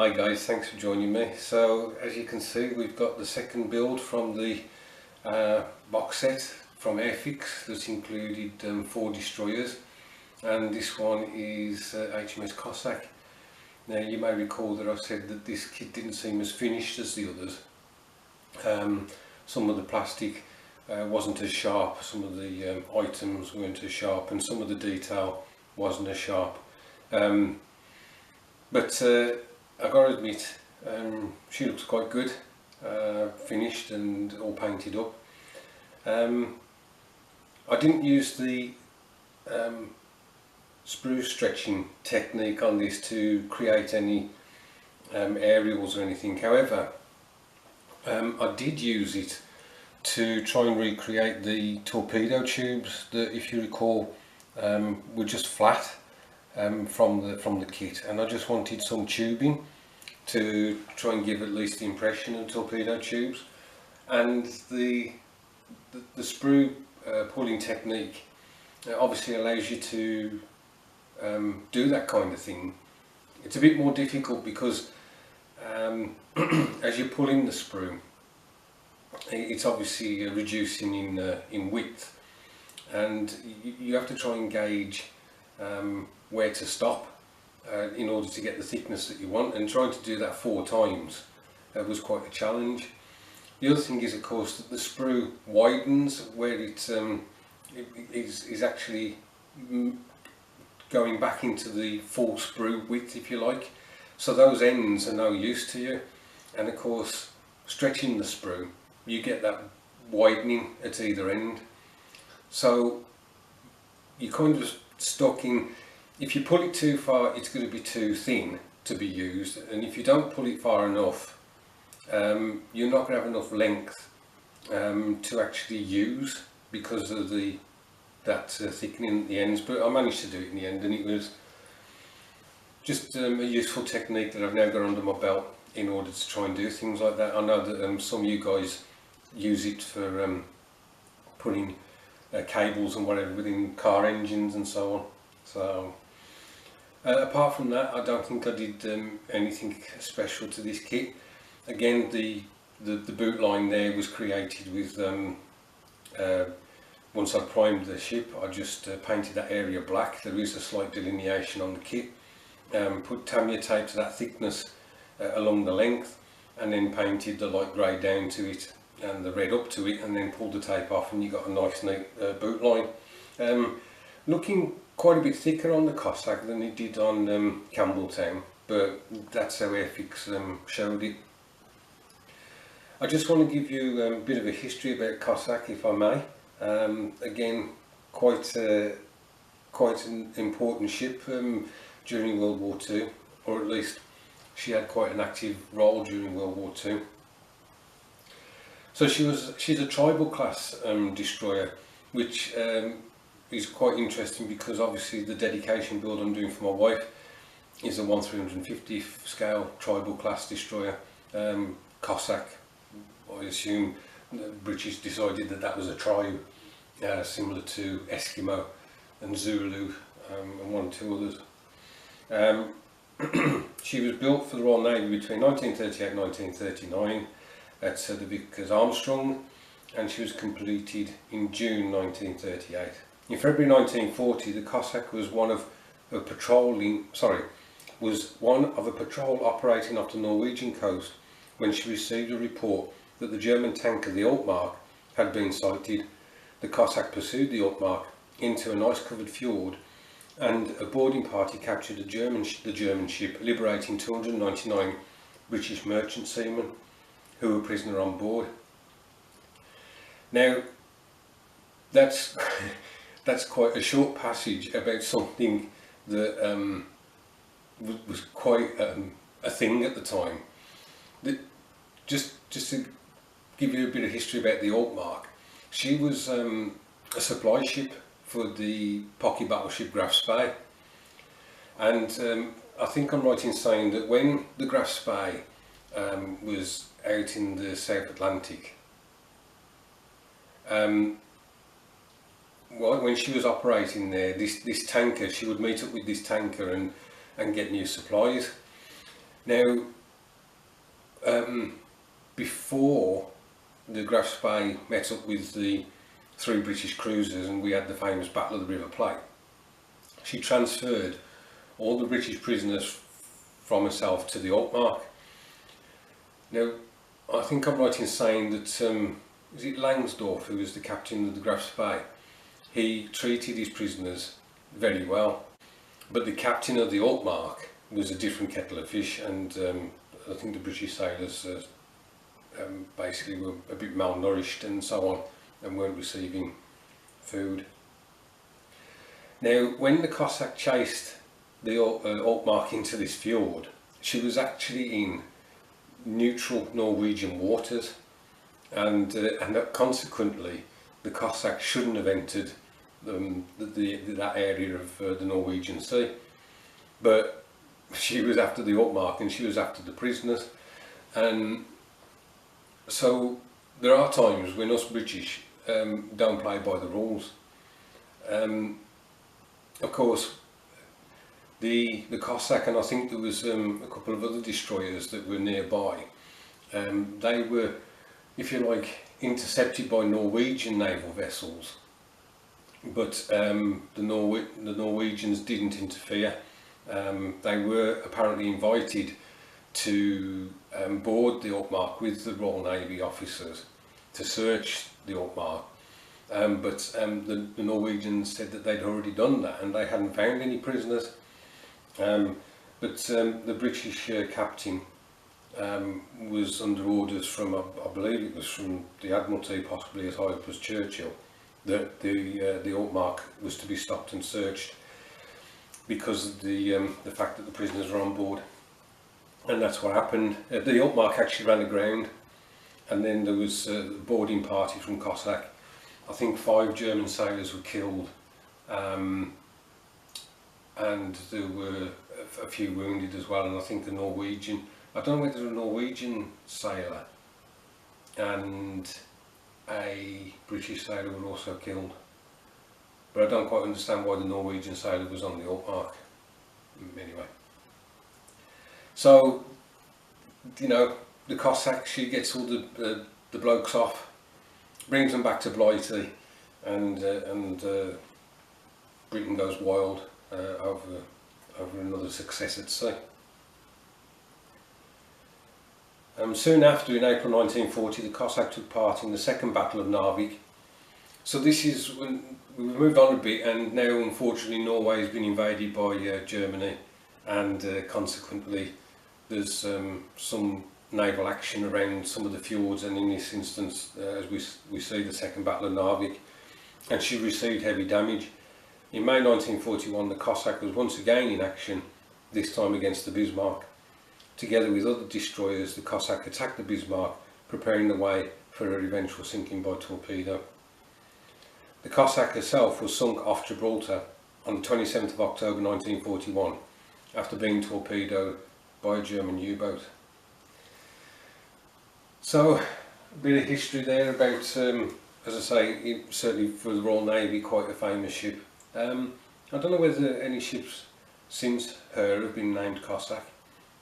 Hi guys, thanks for joining me. So as you can see, we've got the second build from the box set from Airfix that included 4 destroyers, and this one is HMS Cossack. Now you may recall that I said that this kit didn't seem as finished as the others. Some of the plastic wasn't as sharp, some of the items weren't as sharp, and some of the detail wasn't as sharp. But I gotta admit, she looks quite good, finished and all painted up. I didn't use the sprue stretching technique on this to create any aerials or anything. However, I did use it to try and recreate the torpedo tubes that, if you recall, were just flat from the kit, and I just wanted some tubing to try and give at least the impression of torpedo tubes. And the sprue pulling technique obviously allows you to do that kind of thing. It's a bit more difficult because as you're pulling the sprue, it's obviously reducing in width, and you have to try and gauge where to stop in order to get the thickness that you want, and trying to do that 4 times was quite a challenge. The other thing is, of course, that the sprue widens where it is actually going back into the full sprue width, if you like, so those ends are no use to you. And of course, stretching the sprue, you get that widening at either end, so you're kind of stuck in. If you pull it too far, it's going to be too thin to be used, and if you don't pull it far enough, you're not going to have enough length to actually use because of that thickening at the ends. But I managed to do it in the end, and it was just a useful technique that I've now got under my belt in order to try and do things like that. I know that some of you guys use it for putting cables and whatever within car engines and so on. So apart from that, I don't think I did anything special to this kit. Again, the boot line there was created with once I primed the ship, I just painted that area black. There is a slight delineation on the kit. Put Tamiya tape to that thickness along the length, and then painted the light grey down to it and the red up to it, and then pulled the tape off, and you got a nice neat boot line. Looking quite a bit thicker on the Cossack than it did on Campbelltown, but that's how Airfix showed it. I just want to give you a bit of a history about Cossack, if I may. Again, quite an important ship during World War II, or at least she had quite an active role during World War II. So she's a tribal class destroyer, which is quite interesting because obviously the dedication build I'm doing for my wife is a 1/350 scale tribal class destroyer. Cossack, I assume the British decided that was a tribe, similar to Eskimo and Zulu and 1 or 2 others. She was built for the Royal Navy between 1938 and 1939 at the Vickers Armstrong, and she was completed in June 1938. In February 1940, the Cossack was one of a patrol operating off the Norwegian coast when she received a report that the German tanker, the Altmark, had been sighted. The Cossack pursued the Altmark into an ice-covered fjord, and a boarding party captured the German ship, liberating 299 British merchant seamen who were prisoner on board. Now, that's quite a short passage about something that was quite a thing at the time. Just to give you a bit of history about the Altmark, she was a supply ship for the pocket battleship Graf Spee, and I think I'm right in saying that when the Graf Spee was out in the South Atlantic, when she was operating there, this tanker, she would meet up with this tanker and get new supplies. Now, before the Graf's Bay met up with the 3 British cruisers and we had the famous Battle of the River Plate, she transferred all the British prisoners from herself to the Altmark. Now, I think I'm right in saying that, is it Langsdorff, who was the captain of the Graf's Bay? He treated his prisoners very well, but the captain of the Altmark was a different kettle of fish, and I think the British sailors basically were a bit malnourished and so on, and weren't receiving food. Now, when the Cossack chased the Altmark into this fjord, she was actually in neutral Norwegian waters, and consequently the Cossack shouldn't have entered that area of the Norwegian Sea. But she was after the Altmark and she was after the prisoners, and so there are times when us British don't play by the rules. Of course, the Cossack, and I think there was a couple of other destroyers that were nearby, they were, if you like, intercepted by Norwegian naval vessels, but the Norwegians didn't interfere. They were apparently invited to board the Altmark with the Royal Navy officers to search the Altmark, but the Norwegians said that they'd already done that and they hadn't found any prisoners. But the British captain was under orders from, I believe it was from the Admiralty, possibly as high up as Churchill, that the Altmark was to be stopped and searched because of the fact that the prisoners were on board. And that's what happened. The Altmark actually ran aground, and then there was a boarding party from Cossack. I think 5 German sailors were killed, and there were a few wounded as well, and I think a Norwegian, I don't know whether a Norwegian sailor and a British sailor were also killed, but I don't quite understand why the Norwegian sailor was on the Altmark. Anyway, so, you know, the Cossack, she gets all the blokes off, brings them back to Blighty, and Britain goes wild over another success at sea. Soon after, in April 1940, the Cossack took part in the Second Battle of Narvik. So this is when we've moved on a bit, and now unfortunately Norway has been invaded by Germany, and consequently there's some naval action around some of the fjords, and in this instance, as we see, the Second Battle of Narvik, and she received heavy damage. In May 1941, the Cossack was once again in action, this time against the Bismarck. Together with other destroyers, the Cossack attacked the Bismarck, preparing the way for her eventual sinking by torpedo. The Cossack herself was sunk off Gibraltar on the 27th of October 1941 after being torpedoed by a German U-boat. So, a bit of history there about, as I say, certainly for the Royal Navy, quite a famous ship. I don't know whether any ships since her have been named Cossack.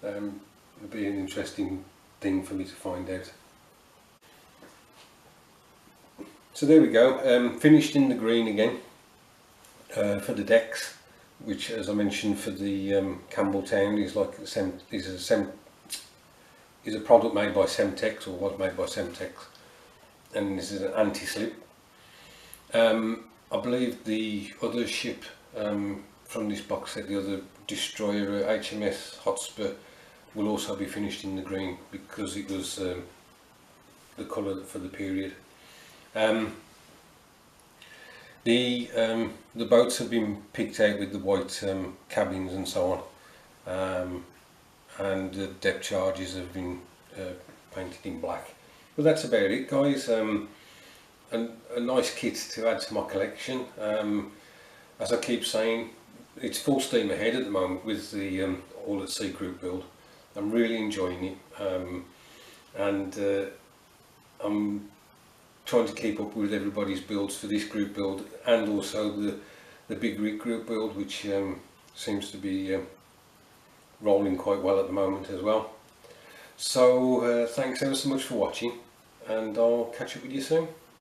It'd be an interesting thing for me to find out. So there we go, finished in the green again for the decks, which, as I mentioned, for the Campbelltown is like is a product made by Semtex, or was made by Semtex, and this is an anti-slip. I believe the other ship from this box set, the other destroyer, HMS Hotspur, will also be finished in the green because it was the colour for the period. The boats have been picked out with the white cabins and so on, and the depth charges have been painted in black. But that's about it, guys. A nice kit to add to my collection. As I keep saying, it's full steam ahead at the moment with the all at sea group build. I'm really enjoying it, and I'm trying to keep up with everybody's builds for this group build, and also the big rig group build, which seems to be rolling quite well at the moment as well. So thanks ever so much for watching, and I'll catch up with you soon.